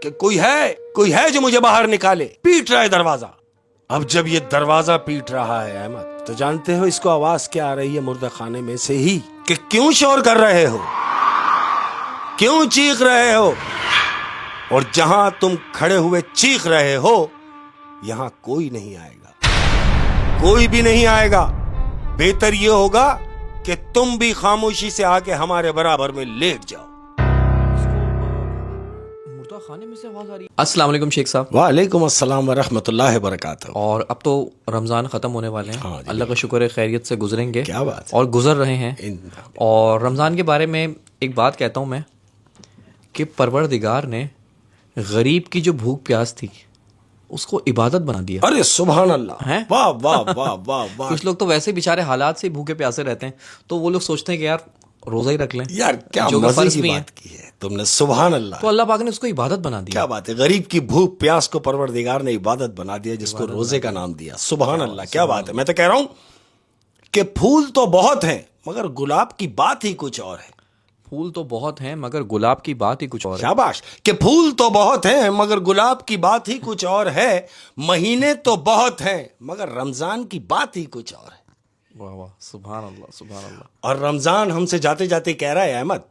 कि कोई है जो मुझे बाहर निकाले। पीट रहा है दरवाजा। अब जब ये दरवाजा पीट रहा है अहमद, तो जानते हो इसको आवाज क्या आ रही है मुर्दा खाने में से ही, कि क्यों शोर कर रहे हो, क्यों चीख रहे हो। और जहां तुम खड़े हुए चीख रहे हो, यहां कोई नहीं आएगा, कोई भी नहीं आएगा। बेहतर यह होगा कि तुम भी खामोशी से आके हमारे बराबर में लेट जाओ। मुर्दा खाने में से आवाज आ रही है। अस्सलाम वालेकुम शेख साहब। वालेकुम अस्सलाम व रहमतुल्लाहि व बरकातहू। और अब तो रमज़ान ख़त्म होने वाले हैं। हाँ, अल्लाह का शुक्र है खैरियत से गुजरेंगे। क्या बात है। और गुजर रहे हैं। और रमज़ान के बारे में एक बात कहता हूँ मैं, कि परवरदिगार ने गरीब की जो भूख प्यास थी उसको इबादत बना दिया। अरे सुभान अल्लाह, हैं? वाह वाह वाह वाह वाह। कुछ लोग तो वैसे बेचारे हालात से भूखे प्यासे रहते हैं, तो वो लोग सोचते हैं कि यार रोजा ही रख लें, यार क्या जो मजे फर्ज की भी बात की है तुमने, सुभान अल्लाह। तो अल्लाह पाक ने उसको इबादत बना दिया। क्या बात है, गरीब की भूख प्यास को परवरदिगार ने इबादत बना दिया, जिसको रोजे का नाम दिया। सुभान अल्लाह, क्या बात है। मैं तो कह रहा हूं कि फूल तो बहुत हैं मगर गुलाब की बात ही कुछ और है। फूल तो बहुत हैं मगर गुलाब की बात ही कुछ और है। शाबाश। कि फूल तो बहुत हैं मगर गुलाब की बात ही कुछ और है। महीने तो बहुत हैं मगर रमजान की बात ही कुछ और है। वाह वाह, सुभान अल्लाह सुभान अल्लाह। और रमजान हमसे जाते जाते कह रहा है अहमद,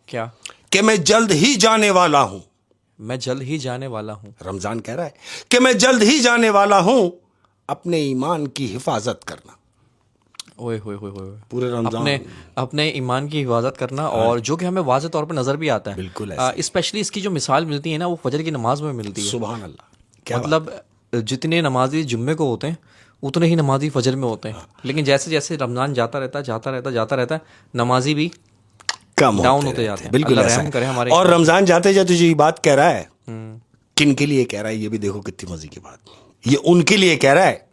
क्या? कि मैं जल्द ही जाने वाला हूं। मैं जल्द ही जाने वाला हूँ। रमजान कह रहा है कि मैं जल्द ही जाने वाला हूं, अपने ईमान की हिफाजत करना। ओए होए होए होए, पूरे रमजान अपने ईमान की हिफाजत करना। और जो कि हमें वाज़ेह तौर पे नज़र भी आता है। बिल्कुल ऐसे। स्पेशली इसकी जो मिसाल मिलती है ना, वो फजर की नमाज में मिलती है। सुभान अल्लाह, क्या मतलब जितने नमाजी जुम्मे को होते हैं उतने ही नमाजी फजर में होते हैं। लेकिन जैसे जैसे रमज़ान जाता रहता है, नमाजी भी कम डाउन होते जाते हैं। बिल्कुल अल्लाह ऐसा रहम करे है। हमारे। और रमजान जाते जाते जो ये बात कह रहा है, किन के लिए कह रहा है, ये भी देखो कितनी मजे की बात। ये उनके लिए कह रहा है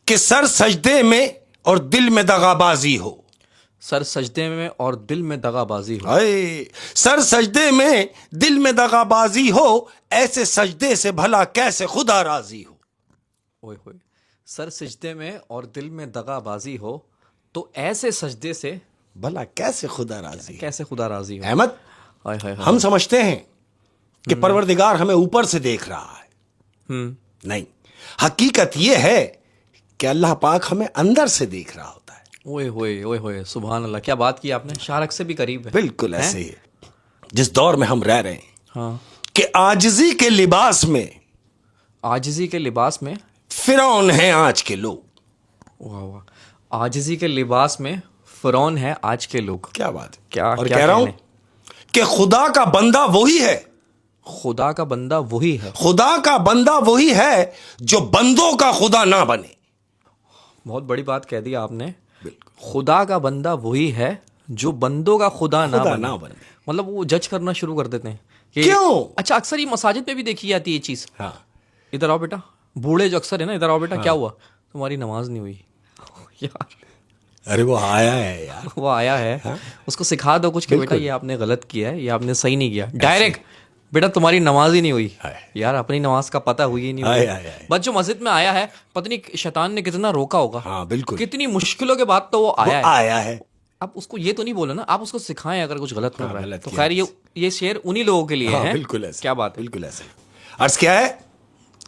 कि सर सजदे में और दिल में दगाबाजी हो। सर सजदे में और दिल में दगाबाजी हो। हाय, सर सजदे में दिल में दगाबाजी हो, ऐसे सजदे से भला कैसे खुदा राजी हो। ओए होए, सर सजदे में और दिल में दगाबाजी हो, तो ऐसे सजदे से भला कैसे खुदा राजी हो। कैसे खुदा राजी हो। अहमद, हाय हाय हाय। हम समझते हैं कि परवरदिगार हमें ऊपर से देख रहा है। नहीं, हकीकत यह है कि अल्लाह पाक हमें अंदर से देख रहा होता है। ओए होए, सुभान अल्लाह, क्या बात की आपने। शारक से भी करीब है। बिल्कुल ऐसे ही है। जिस दौर में हम रह रहे हैं, हाँ, कि आजिजी के लिबास में आजिजी के लिबास में फिरौन हैं आज के लोग। वाह वाह, आजिजी के लिबास में फिरौन है आज के लोग। क्या बात है। क्या और क्या कह रहा हूं कहने। कि खुदा का बंदा वही है, खुदा का बंदा वही है। खुदा का बंदा वही है जो बंदों का खुदा ना बने। बहुत बड़ी बात कह दी आपने। खुदा का बंदा वही है जो बंदों का खुदा ना बने। मतलब वो जज करना शुरू कर देते हैं कि क्यों? अच्छा, अक्सर ये मसाजिद में भी देखी जाती है ये चीज़। हाँ। इधर आओ बेटा, बूढ़े जो अक्सर है ना, इधर आओ बेटा, क्या हुआ, तुम्हारी नमाज नहीं हुई। यार, अरे वो आया है यार, वो आया है, उसको सिखा दो कुछ कि बेटा ये आपने गलत किया है, ये आपने सही नहीं किया। डायरेक्ट बेटा तुम्हारी नमाज ही नहीं हुई। यार, अपनी नमाज का पता हुई ही नहीं हुई। बस जो मस्जिद में आया है, पता नहीं शैतान ने कितना रोका होगा। हाँ बिल्कुल, कितनी मुश्किलों के बाद तो वो आया है। अब उसको ये तो नहीं बोला ना, आप उसको सिखाएं अगर कुछ गलत कर रहा है तो। खैर, ये शेर उन्हीं लोगों के लिए है। बिल्कुल ऐसे। क्या बात है। बिल्कुल ऐसे। अर्ज क्या है,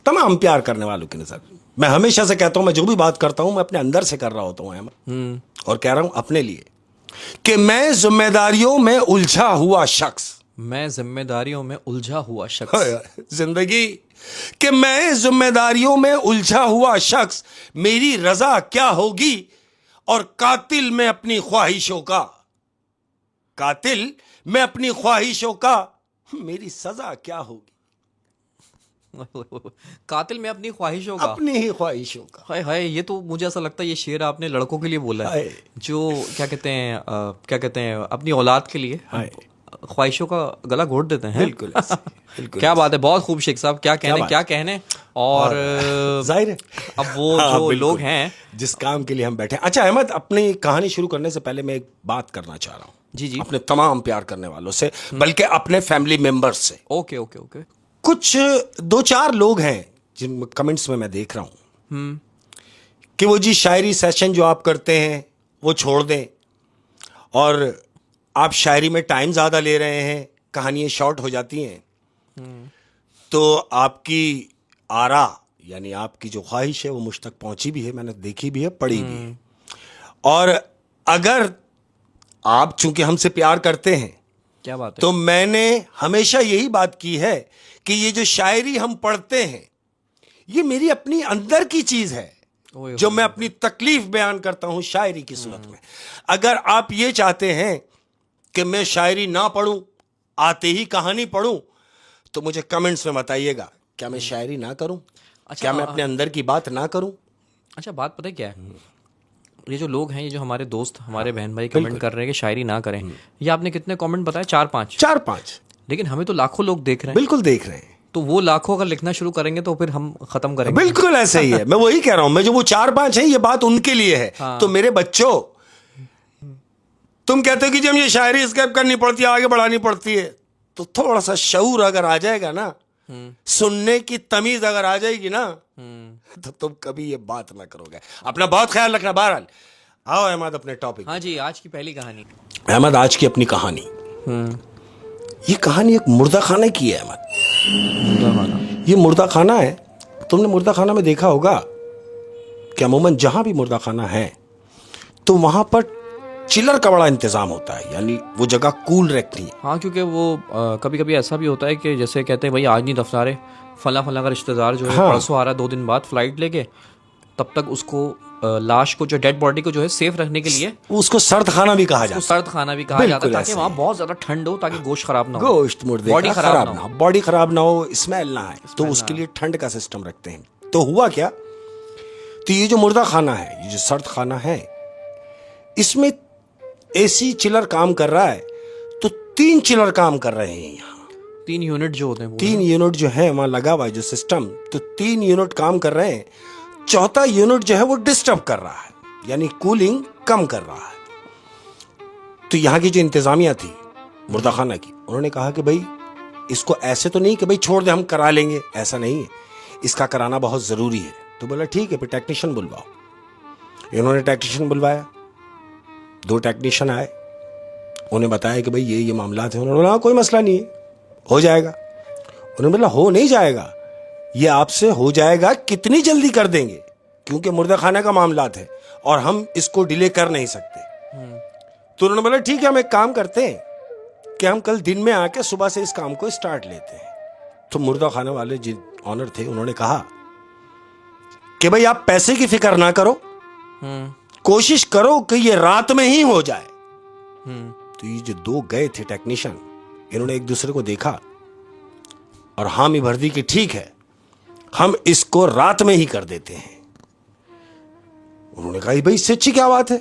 तमाम प्यार करने वालों की नजर। मैं हमेशा से कहता हूं, मैं जो भी बात करता हूं मैं अपने अंदर से कर रहा होता हूं अहमद। और कह रहा हूं अपने लिए कि मैं जिम्मेदारियों में उलझा हुआ शख्स। मैं जिम्मेदारियों में उलझा हुआ शख्स। जिंदगी कि मैं जिम्मेदारियों में उलझा हुआ शख्स, मेरी रजा क्या होगी, और कातिल में अपनी ख्वाहिशों का, कातिल में अपनी ख्वाहिशों का मेरी सजा क्या होगी। कातिल में अपनी ख्वाहिशों का, अपनी ही ख्वाहिशों का। हाय हाय, ये तो मुझे ऐसा लगता है ये शेर आपने लड़कों के लिए बोला है, जो क्या कहते हैं अपनी औलाद के लिए ख्वाहिशों का गला घोट देते हैं। बिल्कुल बिल्कुल। क्या बात है, बहुत खूब शेख साहब, क्या कहने। और जाहिर है अब वो जो लोग हैं जिस काम के लिए हम बैठे हैं। अच्छा अहमद, अपनी कहानी शुरू करने से पहले मैं एक बात करना चाह रहा हूँ। जी जी। अपने तमाम प्यार करने वालों से, बल्कि अपने फैमिली मेंबर्स से। Okay okay okay. कुछ 2-4 लोग हैं जिन कमेंट्स में मैं देख रहा हूं कि वो जी शायरी सेशन जो आप करते हैं वो छोड़ दें, और आप शायरी में टाइम ज़्यादा ले रहे हैं, कहानियाँ शॉर्ट हो जाती हैं। तो आपकी आरा यानी आपकी जो ख्वाहिश है वो मुझ तक पहुंची भी है, मैंने देखी भी है, पढ़ी भी है। और अगर आप चूंकि हमसे प्यार करते हैं, क्या बात है। तो मैंने हमेशा यही बात की है कि ये जो शायरी हम पढ़ते हैं ये मेरी अपनी अंदर की चीज है, जो मैं अपनी तकलीफ बयान करता हूं शायरी की सूरत में। अगर आप ये चाहते हैं कि मैं शायरी ना पढ़ूं, आते ही कहानी पढ़ूं, तो मुझे कमेंट्स में बताइएगा, क्या मैं शायरी ना करूं? अच्छा, क्या मैं अपने अंदर की बात ना करूं? अच्छा, बात पता है क्या है, ये जो लोग हैं, ये जो हमारे दोस्त, हमारे बहन भाई कमेंट कर रहे हैं कि शायरी ना करें, ये आपने कितने कमेंट बताए? 4-5? 4-5। लेकिन हमें तो लाखों लोग देख रहे हैं। बिल्कुल देख रहे हैं। तो वो लाखों अगर लिखना शुरू करेंगे तो फिर हम खत्म करेंगे। बिल्कुल ऐसे ही है, मैं वही कह रहा हूं। मैं जो वो 4-5 है, ये बात उनके लिए है। हाँ। तो मेरे बच्चों, तुम कहते हो कि जब ये शायरी स्केप करनी पड़ती है, आगे बढ़ानी पड़ती है, तो थोड़ा सा शऊर अगर आ जाएगा ना, सुनने की तमीज अगर आ जाएगी ना, तो तुम कभी ये बात ना करोगे। अपना बहुत ख्याल रखना। बहरहाल आओ अहमद अपने टॉपिक। हाँ जी, आज की पहली कहानी। अहमद, आज की अपनी कहानी, ये कहानी एक मुर्दा खाने की है अहमद। ये मुर्दा खाना है। तुमने मुर्दा खाना में देखा होगा कि अमूमन जहां भी मुर्दा खाना है तो वहां पर चिलर का बड़ा इंतजाम होता है, यानी वो जगह कूल रखती है। हाँ, क्योंकि वो कभी कभी ऐसा भी होता है कि जैसे कहते हैं भाई आज नहीं दफ्तार है, फला फला का रिश्तेदार जो है परसों आ रहा है 2 दिन बाद फ्लाइट लेके, तब तक उसको लाश को, जो डेड बॉडी को जो है सेफ रखने के लिए उसको सर्द खाना भी कहा जाता है। उसको सर्द खाना भी कहा जाता है, ताकि वहाँ बहुत ज्यादा ठंड हो, ताकि गोश्त खराब ना हो, गोश्त मुर्दे बॉडी का खराब ना हो, बॉडी खराब ना हो, स्मेल ना आए, तो उसके लिए ठंड का सिस्टम रखते हैं। तो हुआ क्या, तो ये जो मुर्दा खाना है, ये जो सर्द खाना है, इसमें एसी चिलर काम कर रहा है, तो 3 चिलर काम कर रहे हैं यहाँ। 3 यूनिट जो होते हैं, 3 यूनिट जो है वहां लगा हुआ है जो सिस्टम, तो 3 यूनिट काम कर रहे हैं। चौथा यूनिट जो है वो डिस्टर्ब कर रहा है, यानी कूलिंग कम कर रहा है। तो यहाँ की जो इंतजामिया थी मुर्दा खाना की, उन्होंने कहा कि भाई इसको ऐसे तो नहीं कि भाई छोड़ दे हम करा लेंगे, ऐसा नहीं है, इसका कराना बहुत जरूरी है। तो बोला ठीक है, फिर टेक्नीशियन बुलवाओ। इन्होंने टेक्नीशियन बुलवाया, 2 टेक्नीशियन आए, उन्हें बताया कि भाई ये मामला है। उन्होंने बोला कोई मसला नहीं है, हो जाएगा। उन्होंने बोला हो नहीं जाएगा, ये आपसे हो जाएगा, कितनी जल्दी कर देंगे, क्योंकि मुर्दा खाना का मामला है और हम इसको डिले कर नहीं सकते। तो उन्होंने बोला ठीक है, हम एक काम करते हैं कि हम कल दिन में आके सुबह से इस काम को स्टार्ट लेते हैं। तो मुर्दा खाने वाले जिन ऑनर थे, उन्होंने कहा कि भाई आप पैसे की फिक्र ना करो, कोशिश करो कि ये रात में ही हो जाए। तो ये जो 2 गए थे टेक्नीशियन, इन्होंने एक दूसरे को देखा और हामी भर दी कि ठीक है, हम इसको रात में ही कर देते हैं। उन्होंने कहा भाई इससे अच्छी क्या बात है।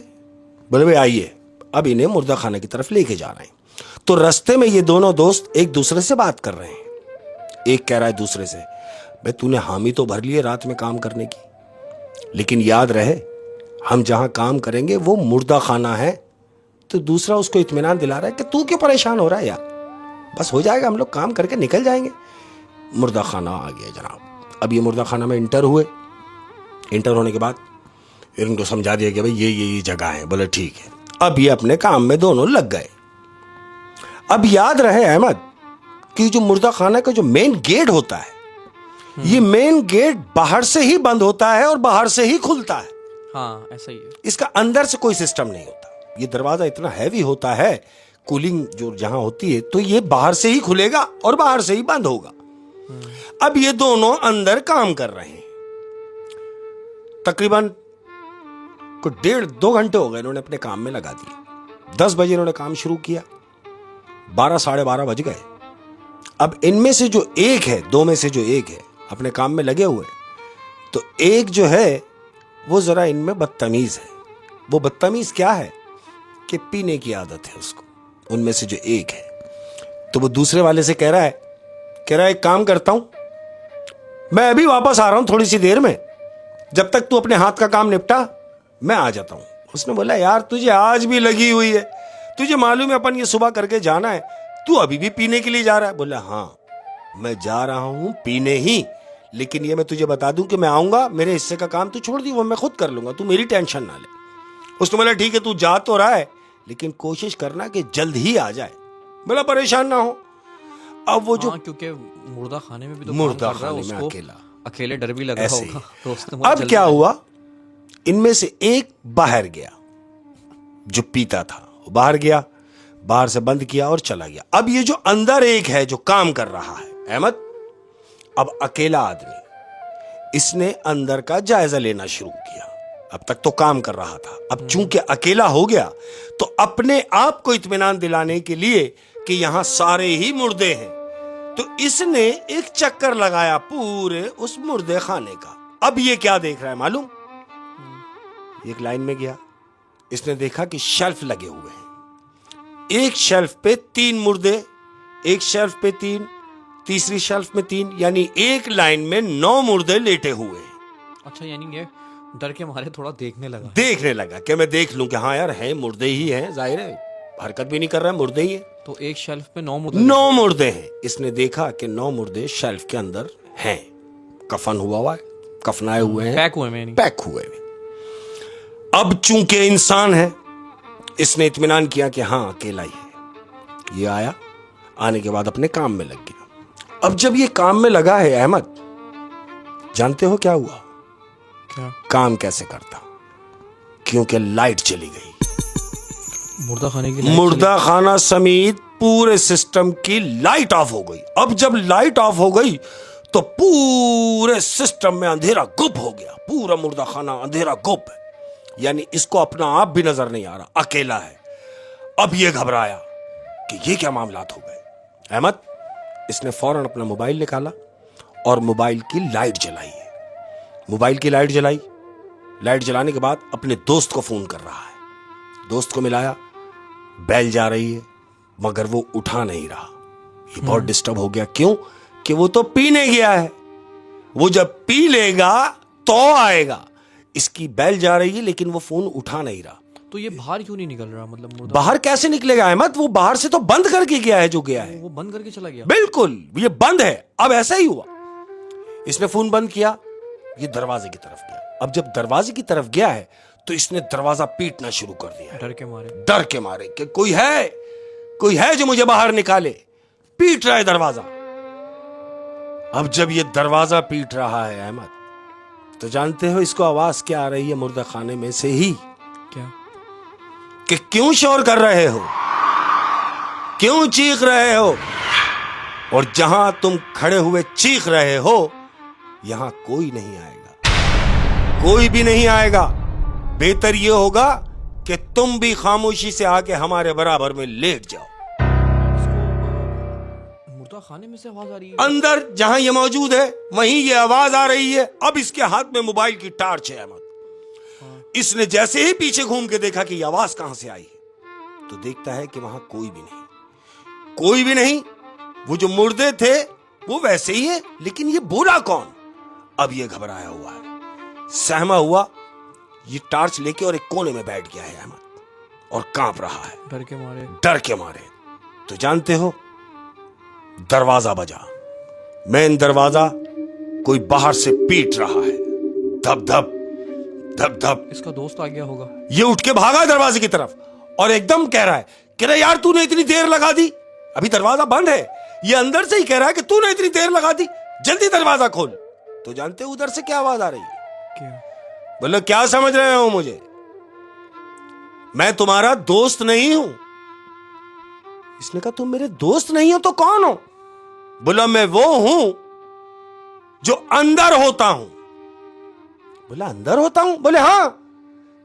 बोले भाई आइए, अब इन्हें मुर्दा खाने की तरफ लेके जा रहे हैं। तो रास्ते में ये दोनों दोस्त एक दूसरे से बात कर रहे हैं। एक कह रहा है दूसरे से, भाई तूने हामी तो भर लिए रात में काम करने की, लेकिन याद रहे हम जहां काम करेंगे वो मुर्दा खाना है। तो दूसरा उसको इत्मीनान दिला रहा है कि तू क्यों परेशान हो रहा है यार, बस हो जाएगा, हम लोग काम करके निकल जाएंगे। मुर्दा खाना आ गया जनाब। अब ये मुर्दा खाना में इंटर हुए। इंटर होने के बाद इनको समझा दिया कि भाई ये जगह है। बोले ठीक है। अब ये अपने काम में दोनों लग गए। अब याद रहे अहमद कि जो मुर्दा खाना का जो मेन गेट होता है, ये मेन गेट बाहर से ही बंद होता है और बाहर से ही खुलता है। हाँ, ऐसा ही है। इसका अंदर से कोई सिस्टम नहीं होता। ये दरवाजा इतना हैवी होता है, कूलिंग जो जहां होती है, तो ये बाहर से ही खुलेगा और बाहर से ही बंद होगा। अब ये दोनों अंदर काम कर रहे हैं। तकरीबन को 1.5-2 घंटे हो गए इन्होंने अपने काम में लगा दिए। 10 बजे इन्होंने काम शुरू किया, 12 साढ़े 12 बज गए। अब इनमें से जो एक है, 2 में से जो एक है अपने काम में लगे हुए, तो एक जो है वो जरा इनमें बदतमीज है। वो बदतमीज क्या है कि पीने की आदत है उसको। उनमें से जो एक है, तो वो दूसरे वाले से कह रहा है एक काम करता हूं, मैं अभी वापस आ रहा हूं थोड़ी सी देर में, जब तक तू अपने हाथ का काम निपटा मैं आ जाता हूं। उसने बोला यार तुझे आज भी लगी हुई है, तुझे मालूम है अपन ये सुबह करके जाना है, तू अभी भी पीने के लिए जा रहा है। बोला हाँ मैं जा रहा हूं पीने ही, लेकिन ये मैं तुझे बता दूं कि मैं आऊंगा, मेरे हिस्से का काम तू छोड़ दी, वो मैं खुद कर लूंगा, तू मेरी टेंशन ना ले। उसने बोला ठीक है तू जा तो रहा है, लेकिन कोशिश करना कि जल्द ही आ जाए। बोला परेशान ना हो। अब वो जो हाँ, क्योंकि मुर्दा खाने में भी तो मुर्दा काम कर रहा है, खाने में उसको अकेला अकेले डर भी लग रहा ऐसे ही। होगा, तो उसने बोला, अब जल्दी क्या से- हुआ, इनमें से एक बाहर गया, जो पीता था वो बाहर गया, बाहर से बंद किया और चला गया। अब ये जो अंदर एक है जो काम कर रहा है, अहमद, अब अकेला आदमी, इसने अंदर का जायजा लेना शुरू किया। अब तक तो काम कर रहा था, अब चूंकि अकेला हो गया तो अपने आप को इत्मीनान दिलाने के लिए कि यहां सारे ही मुर्दे हैं, तो इसने एक चक्कर लगाया पूरे उस मुर्दे खाने का। अब ये क्या देख रहा है मालूम, एक लाइन में गया, इसने देखा कि शेल्फ लगे हुए हैं, एक शेल्फ पे 3 मुर्दे, एक शेल्फ पे 3, तीसरी शेल्फ में 3, यानी एक लाइन में 9 मुर्दे लेटे हुए हैं। अच्छा, यानी ये डर के मारे थोड़ा देखने लगा कि मैं देख लूं कि हाँ यार है, मुर्दे ही हैं, जाहिर है हरकत भी नहीं कर रहा है, मुर्दे ही है। तो एक शेल्फ पे 9 मुर्दे 9 मुर्दे हैं। इसने देखा कि 9 मुर्दे शेल्फ के अंदर हैं, कफन हुआ है, कफनाए हुए हैं, पैक हुए में, पैक हुए हैं। अब चूंकि इंसान है, इसने इत्मीनान किया कि हाँ अकेला ही है। ये आया, आने के बाद अपने काम में लग गया। अब जब ये काम में लगा है अहमद, जानते हो क्या हुआ, क्या काम कैसे करता, क्योंकि लाइट चली गई, मुर्दा खाने की लाइट मुर्दा खाना समेत पूरे सिस्टम की लाइट ऑफ हो गई। अब जब लाइट ऑफ हो गई तो पूरे सिस्टम में अंधेरा गुप हो गया, पूरा मुर्दा खाना अंधेरा गुप है, यानी इसको अपना आप भी नजर नहीं आ रहा, अकेला है। अब ये घबराया कि ये क्या मामलात हो गए। अहमद, इसने फौरन अपना मोबाइल निकाला और मोबाइल की लाइट जलाई है। मोबाइल की लाइट जलाई, लाइट जलाने के बाद अपने दोस्त को फोन कर रहा है, दोस्त को मिलाया, बेल जा रही है मगर वो उठा नहीं रहा। ये बहुत डिस्टर्ब हो गया, क्यों कि वो तो पीने गया है, वो जब पी लेगा तो आएगा। इसकी बेल जा रही है लेकिन वो फोन उठा नहीं रहा। तो ये बाहर क्यों नहीं निकल रहा, मतलब मुर्दा बाहर कैसे निकलेगा अहमद, वो बाहर से तो बंद करके गया है जो गया है, वो बंद करके चला गया। बिल्कुल ये बंद है। अब ऐसा ही हुआ, इसने फोन बंद किया, ये दरवाजे की तरफ गया। अब जब दरवाजे की तरफ गया है तो इसने दरवाजा पीटना शुरू कर दिया है, डर के मारे। डर के मारे कि कोई है जो मुझे बाहर निकाले। पीट रहा है दरवाजा। अब जब ये दरवाजा पीट रहा है अहमद, तो जानते हो इसको आवाज क्या आ रही है मुर्दा खाने में से ही, क्या कि क्यों शोर कर रहे हो, क्यों चीख रहे हो, और जहां तुम खड़े हुए चीख रहे हो यहां कोई नहीं आएगा, कोई भी नहीं आएगा। बेहतर यह होगा कि तुम भी खामोशी से आके हमारे बराबर में लेट जाओ। मुर्दा खाने में से आवाज आ रही है। अंदर जहां ये मौजूद है वहीं ये आवाज आ रही है। अब इसके हाथ में मोबाइल की टार्च है अहमद। इसने जैसे ही पीछे घूम के देखा कि ये आवाज कहां से आई है, तो देखता है कि वहां कोई भी नहीं, कोई भी नहीं। वो जो मुर्दे थे वो वैसे ही है, लेकिन ये बोला कौन। अब ये घबराया हुआ है, सहमा हुआ, ये टार्च लेके और एक कोने में बैठ गया है अहमद और कांप रहा है डर के मारे। डर के मारे। तो जानते हो, दरवाजा बजा, मेन दरवाजा कोई बाहर से पीट रहा है, धप धप धप धप। इसका दोस्त आ गया होगा। ये उठ के भागा दरवाजे की तरफ और एकदम कह रहा है कि रे यार तूने इतनी देर लगा दी, अभी दरवाजा बंद है। ये अंदर से ही कह रहा है कि तूने इतनी देर लगा दी, जल्दी दरवाजा खोल। तो जानते हो उधर से क्या आवाज आ रही है, क्या बोलो क्या समझ रहे हो मुझे, मैं तुम्हारा दोस्त नहीं हूं। इसने कहा तुम मेरे दोस्त नहीं हो तो कौन हो। बोला मैं वो हूं जो अंदर होता हूं। बोला अंदर होता हूं। बोले हां,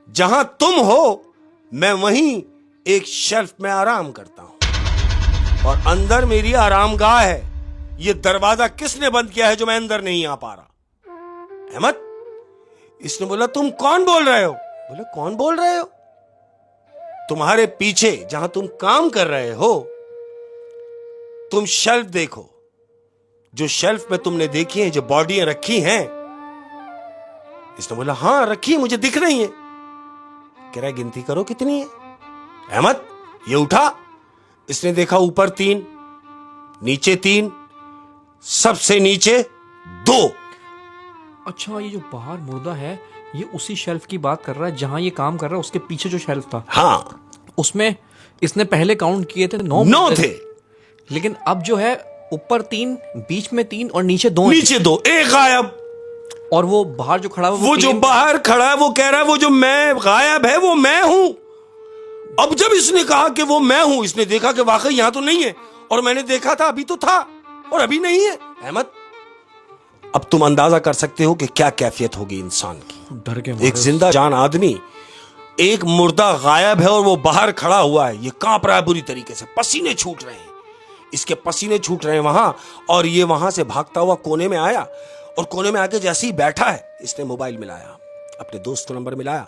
जहां तुम हो मैं वहीं एक शेल्फ में आराम करता हूं और अंदर मेरी आरामगाह है। ये दरवाजा किसने बंद किया है जो मैं अंदर नहीं आ पा रहा। अहमद, इसने बोला तुम कौन बोल रहे हो। बोले कौन बोल रहे हो, तुम्हारे पीछे जहां तुम काम कर रहे हो, तुम शेल्फ देखो, जो शेल्फ में तुमने देखी है, जो बॉडियां रखी हैं। इसने बोला हां रखी, मुझे दिख रही है। कह रहा है गिनती करो कितनी है। अहमद, ये उठा, इसने देखा ऊपर 3, नीचे 3, सबसे नीचे 2। अच्छा, ये जो बाहर मुर्दा है ये उसी शेल्फ की बात कर रहा है जहां ये काम कर रहा है, उसके पीछे जो शेल्फ था हाँ, उसमें इसने पहले काउंट किए थे 9 9 थे। लेकिन अब जो है ऊपर 3, बीच में 3 और नीचे 2 नीचे 2, एक गायब। और वो बाहर जो खड़ा है वो जो बाहर खड़ा है वो कह रहा है वो जो मैं गायब है वो मैं हूं। अब जब इसने कहा कि वो मैं हूं, इसने देखा कि वाकई यहां तो नहीं है, और मैंने देखा था अभी तो था और अभी नहीं है। अहमद, अब तुम अंदाजा कर सकते हो कि क्या कैफियत होगी इंसान की। डर के एक जिंदा जान आदमी, एक मुर्दा गायब है और वो बाहर खड़ा हुआ है। ये कांप रहा है बुरी तरीके से, पसीने छूट रहे हैं, इसके पसीने छूट रहे हैं वहां। और ये वहां से भागता हुआ कोने में आया, और कोने में आके जैसे ही बैठा है, इसने मोबाइल मिलाया, अपने दोस्त को नंबर मिलाया,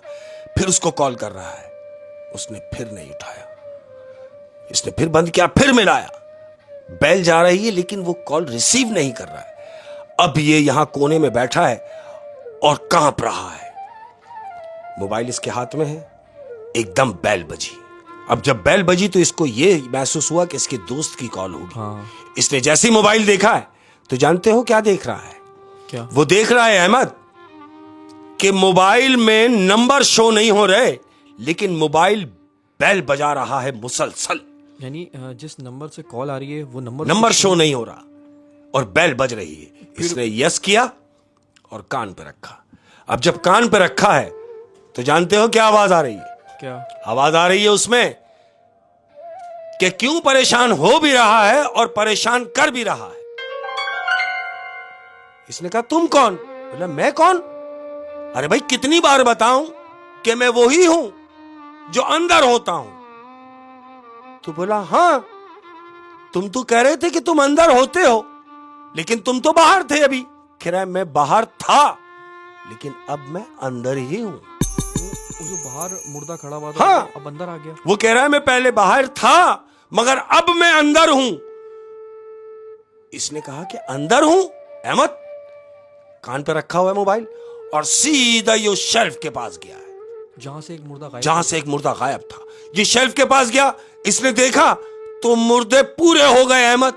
फिर उसको कॉल कर रहा है। उसने फिर नहीं उठाया, इसने फिर बंद किया, फिर मिलाया, बेल जा रही है लेकिन वो कॉल रिसीव नहीं कर रहा है। अब ये यहां कोने में बैठा है और कांप रहा है। मोबाइल इसके हाथ में है, एकदम बेल बजी। अब जब बेल बजी तो इसको ये महसूस हुआ कि इसके दोस्त की कॉल होगी। हाँ। इसने जैसे ही मोबाइल देखा है तो जानते हो क्या देख रहा है? क्या? वो देख रहा है अहमद कि मोबाइल में नंबर शो नहीं हो रहे, लेकिन मोबाइल बेल बजा रहा है मुसलसल। यानी जिस नंबर से कॉल आ रही है वो नंबर शो नहीं हो रहा और बेल बज रही है। इसने यस किया और कान पे रखा। अब जब कान पे रखा है तो जानते हो क्या आवाज आ रही है? क्या आवाज आ रही है उसमें कि क्यों परेशान हो भी रहा है और परेशान कर भी रहा है। इसने कहा तुम कौन? बोला मैं कौन? अरे भाई कितनी बार बताऊं कि मैं वही हूं जो अंदर होता हूं। तो बोला हाँ, तुम तो कह रहे थे कि तुम अंदर होते हो, लेकिन तुम तो बाहर थे अभी। कह रहा है मैं बाहर था लेकिन अब मैं अंदर ही हूं। वो जो बाहर मुर्दा खड़ा हुआ था, हाँ, अब अंदर आ गया। वो कह रहा है मैं पहले बाहर था मगर अब मैं अंदर हूं। इसने कहा कि अंदर हूं। अहमद, कान पे रखा हुआ है मोबाइल और सीधा ये उस शेल्फ के पास गया है जहां से एक मुर्दा गायब था। ये शेल्फ के पास गया, इसने देखा तो मुर्दे पूरे हो गए अहमद।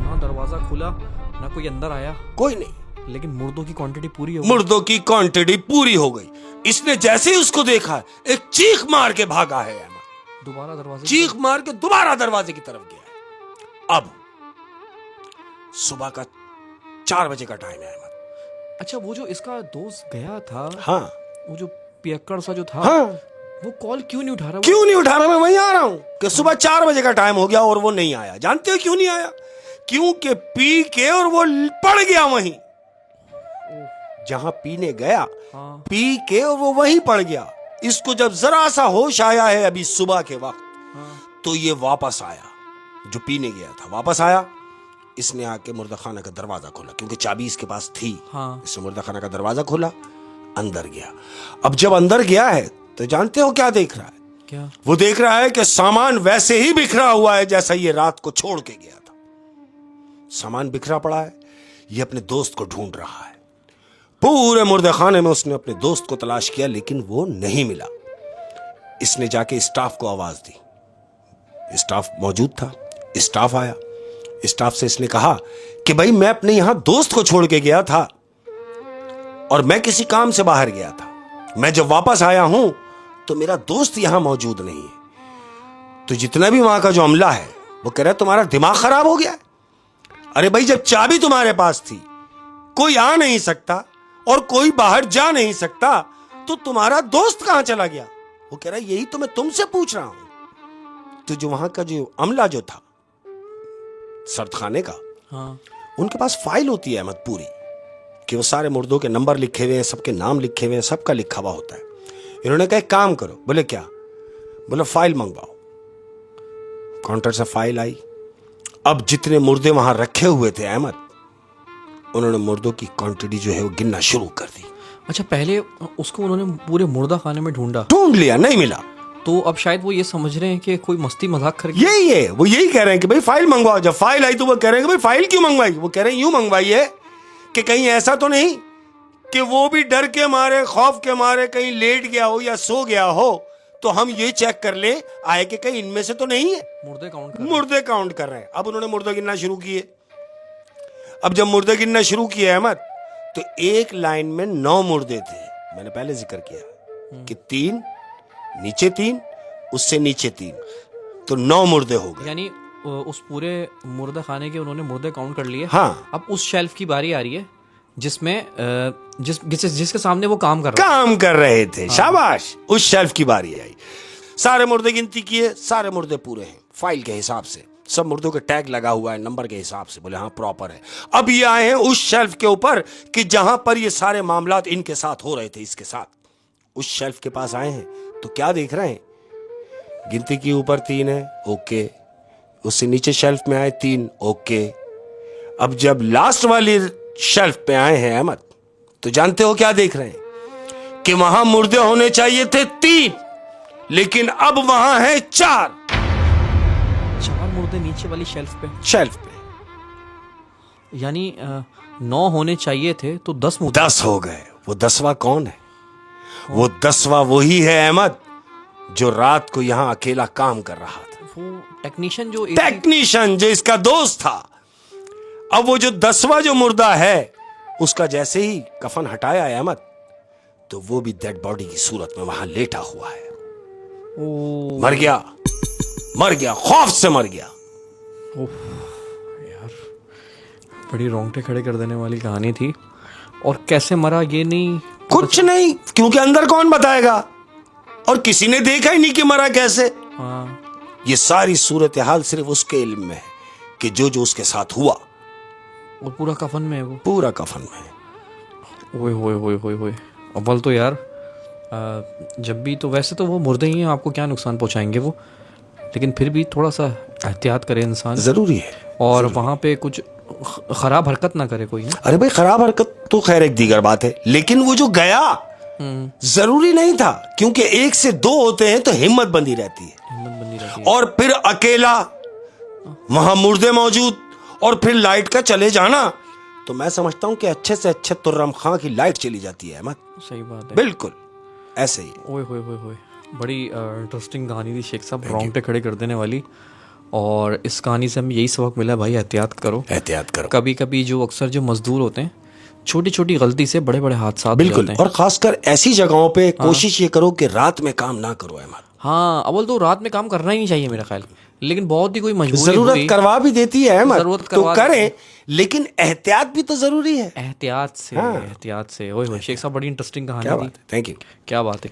ना दरवाजा खुला ना कोई अंदर आया, कोई नहीं, लेकिन मुर्दों की क्वांटिटी पूरी हो गई। मुर्दों की क्वांटिटी पूरी हो गई। इसने जैसे ही उसको देखा, एक चीख मार के भागा है अहमद। दोबारा दरवाजे चीख मार के दोबारा दरवाजे की तरफ गया है। अब सुबह का 4 बजे का टाइम है अहमद। अच्छा, वो जो इसका दोस्त गया था, हाँ, वो जो पियक्कड़ सा जो था, हाँ, वो कॉल क्यों नहीं उठा रहा? क्यों नहीं उठा रहा? मैं वहीं आ रहा हूं कि सुबह 4 बजे का टाइम हो गया और वो नहीं आया। जानते हो क्यों नहीं आया? क्योंकि पी के और वो पड़ गया वहीं जहां पीने गया। हाँ। पी के और वो वहीं पड़ गया। इसको जब जरा सा होश आया है अभी सुबह के वक्त, हाँ। तो ये वापस आया, जो पीने गया था वापस आया। इसने आके मुर्दा खाना का दरवाजा खोला, क्योंकि चाबी इसके पास थी। हाँ। इसने मुर्दा खाना का दरवाजा खोला, अंदर गया। अब जब अंदर गया है तो जानते हो क्या देख रहा है? क्या? वो देख रहा है कि सामान वैसे ही बिखरा हुआ है जैसा ये रात को छोड़ के गया था। सामान बिखरा पड़ा है। ये अपने दोस्त को ढूंढ रहा है। पूरे मुर्दे खाने में उसने अपने दोस्त को तलाश किया लेकिन वो नहीं मिला। इसने जाके स्टाफ को आवाज दी। स्टाफ मौजूद था। स्टाफ आया। स्टाफ से इसने कहा कि भाई मैं अपने यहां दोस्त को छोड़ के गया था और मैं किसी काम से बाहर गया था। मैं जब वापस आया हूं तो मेरा दोस्त यहां मौजूद नहीं है। तो जितना भी वहां का जो अमला है वो कह रहा है तुम्हारा दिमाग खराब हो गया है। अरे भाई, जब चाबी तुम्हारे पास थी, कोई आ नहीं सकता और कोई बाहर जा नहीं सकता, तो तुम्हारा दोस्त कहां चला गया? वो कह रहा है यही तो मैं तुमसे पूछ रहा हूं। तो जो वहां का जो अमला जो था सर्दखाने का, हाँ। उनके पास फाइल होती है अहमद पूरी, कि वो सारे मुर्दों के नंबर लिखे हुए हैं, सबके नाम लिखे हुए हैं, सबका लिखा हुआ होता है। इन्होंने कहा एक काम करो। बोले क्या? बोले फाइल मंगवाओ। काउंटर से फाइल आई। अब जितने मुर्दे वहां रखे हुए थे अहमद, उन्होंने मुर्दों की क्वांटिटी जो है वो गिनना शुरू कर दी। अच्छा, पहले उसको उन्होंने पूरे मुर्दा खाने में ढूंढ लिया, नहीं मिला। तो अब शायद वो ये समझ रहे हैं कि कोई मस्ती मजाक कर यही है, वो यही कह रहे हैं कि भाई फाइल मंगवाओ। जब फाइल आई तो वो कह रहे हैं कि भाई फाइल क्यों मंगवाई? वो कह रहे हैं यूं मंगवाई है कि कहीं ऐसा तो नहीं कि वो भी डर के मारे, खौफ के मारे कहीं लेट गया हो या सो गया हो, तो हम ये चेक कर ले आए कि कहीं इनमें से तो नहीं है। मुर्दे काउंट कर रहे हैं। अब उन्होंने मुर्दे गिनना शुरू किए। अब जब मुर्दे गिनना शुरू किए अहमद, तो एक लाइन में 9 मुर्दे थे। मैंने पहले जिक्र किया कि 3 नीचे 3, उससे नीचे 3, तो 9 मुर्दे हो गए। यानी उस पूरे मुर्दा खाने के उन्होंने मुर्दे काउंट कर लिए। हाँ। अब उस शेल्फ की बारी आ रही है जिसमें जिसके सामने वो काम कर रहे थे। शाबाश, उस शेल्फ की बारी आई। सारे मुर्दे गिनती किए, सारे मुर्दे पूरे हैं फाइल के हिसाब से, सब मुर्दों के टैग लगा हुआ है नंबर के हिसाब से, बोले हाँ प्रॉपर है। अब ये आए हैं उस शेल्फ के ऊपर कि जहां पर ये सारे मामलात इनके साथ हो रहे थे, इसके साथ उस शेल्फ के पास आए हैं तो क्या देख रहे हैं, गिनती की ऊपर 3 है, ओके। उससे नीचे शेल्फ में आए 3, ओके। अब जब लास्ट वाली शेल्फ पे आए हैं अहमद, तो जानते हो क्या देख रहे हैं कि वहां मुर्दे होने चाहिए थे 3, लेकिन अब वहां है 4 मुर्दे नीचे वाली शेल्फ पे। यानी 9 होने चाहिए थे तो 10 मुर्दे 10 हो गए। वो 10वां कौन है? वो 10वां वही है अहमद जो रात को यहां अकेला काम कर रहा था, वो टेक्नीशियन जो इसका दोस्त था। अब वो जो 10वां जो मुर्दा है, उसका जैसे ही कफन हटाया है अहमद, तो वो भी डेड बॉडी की सूरत में वहां लेटा हुआ है। मर गया, खौफ से मर गया। यार बड़ी रोंगटे खड़े कर देने वाली कहानी थी। और कैसे मरा ये नहीं, कुछ नहीं, क्योंकि अंदर कौन बताएगा, और किसी ने देखा ही नहीं कि मरा कैसे। हाँ। ये सारी सूरत हाल सिर्फ उसके इल्म में है कि जो उसके साथ हुआ। और पूरा कफन में है वो, पूरा कफन में है। ओए अव्वल तो यार जब भी तो वैसे तो वो मुर्दे ही हैं, आपको क्या नुकसान पहुंचाएंगे वो, लेकिन फिर भी थोड़ा सा एहतियात करे इंसान, जरूरी है। और वहां पे कुछ खराब हरकत ना करे कोई ना। अरे भाई, खराब हरकत तो खैर एक दीगर बात है, लेकिन वो जो गया जरूरी नहीं था, क्योंकि 1 से 2 होते हैं तो हिम्मत बंदी रहती है। और फिर अकेला वहां मुर्दे मौजूद, और फिर लाइट का चले जाना, तो मैं समझता हूं कि अच्छे से अच्छे तुर्रम खां की लाइट चली जाती है अहमद। सही बात है, बिल्कुल ऐसे ही। ओए बड़ी इंटरेस्टिंग कहानी थी शेख साहब, रोंगटे खड़े कर देने वाली। और इस कहानी से हमें यही सबक मिला, भाई एहतियात करो। कभी कभी जो अक्सर जो मजदूर होते हैं, छोटी छोटी गलती से बड़े बड़े हादसा बिल्कुल, और खासकर ऐसी जगहों पे कोशिश ये करो कि रात में काम ना करो अहमद। हाँ, अव्वल तो रात में काम करना ही नहीं चाहिए मेरा ख्याल, लेकिन बहुत ही कोई मजबूरी जरूरत करवा भी देती है अहमद, जरूरत तो करें, लेकिन एहतियात भी तो जरूरी है। एहतियात से। ओए शेख साहब, बड़ी इंटरेस्टिंग कहानी थी। Thank you. क्या बात है।